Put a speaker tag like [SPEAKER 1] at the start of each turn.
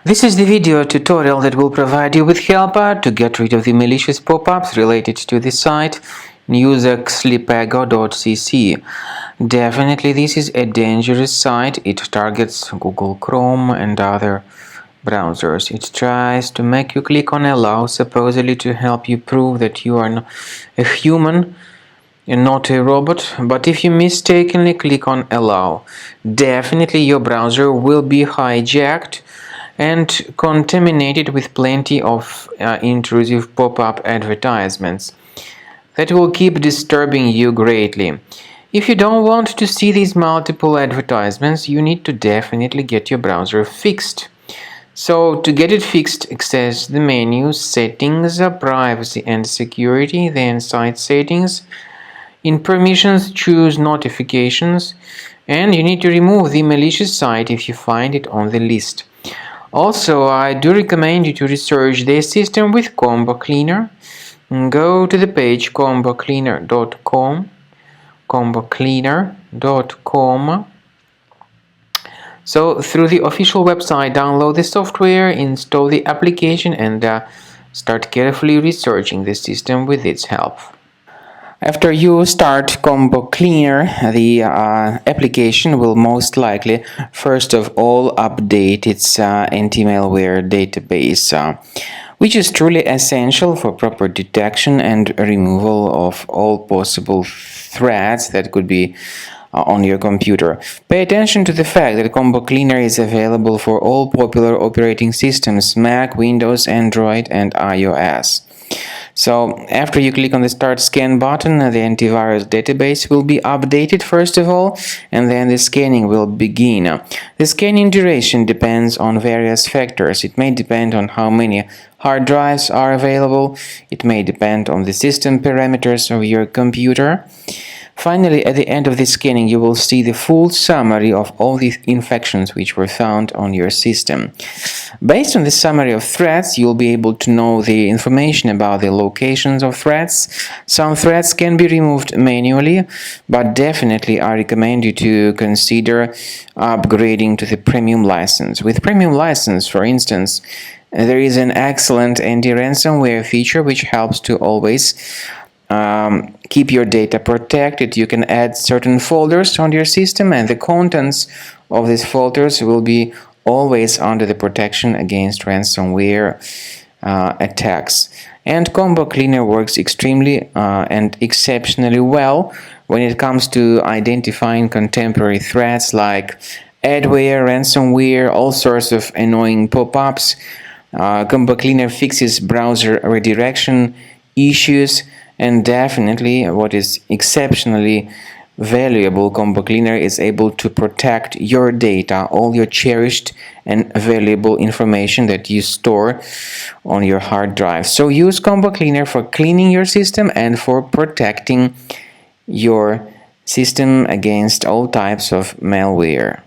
[SPEAKER 1] This is the video tutorial that will provide you with help to get rid of the malicious pop-ups related to the site News-xlipego.cc. Definitely this is a dangerous site. It targets Google Chrome and other browsers. It tries to make you click on allow, supposedly to help you prove that you are a human and not a robot. But if you mistakenly click on allow, definitely your browser will be hijacked and contaminated with plenty of intrusive pop-up advertisements that will keep disturbing you greatly. If you don't want to see these multiple advertisements, you need to definitely get your browser fixed. So to get it fixed, access the menu Settings, Privacy and Security, then Site Settings. In Permissions, choose Notifications, and you need to remove the malicious site if you find it on the list. Also, I do recommend you to research this system with Combo Cleaner. Go to the page combocleaner.com, combocleaner.com. So through the official website, download the software, install the application, and start carefully researching the system with its help. After you start Combo Cleaner, the application will most likely first of all update its anti-malware database, which is truly essential for proper detection and removal of all possible threats that could be on your computer. Pay attention to the fact that Combo Cleaner is available for all popular operating systems: Mac, Windows, Android, and iOS. So after you click on the Start Scan button, the antivirus database will be updated first of all, and then the scanning will begin. The scanning duration depends on various factors. It may depend on how many hard drives are available. It may depend on the system parameters of your computer. Finally, at the end of the scanning, you will see the full summary of all the infections which were found on your system. Based on the summary of threats, you'll be able to know the information about the locations of threats. Some threats can be removed manually, but definitely I recommend you to consider upgrading to the premium license. With premium license, for instance, there is an excellent anti-ransomware feature which helps to always keep your data protected. You can add certain folders on your system, and the contents of these folders will be always under the protection against ransomware attacks. And Combo Cleaner works extremely and exceptionally well when it comes to identifying contemporary threats like adware, ransomware, all sorts of annoying pop-ups. Combo Cleaner fixes browser redirection issues. And definitely, what is exceptionally valuable, Combo Cleaner is able to protect your data, all your cherished and valuable information that you store on your hard drive. So use Combo Cleaner for cleaning your system and for protecting your system against all types of malware.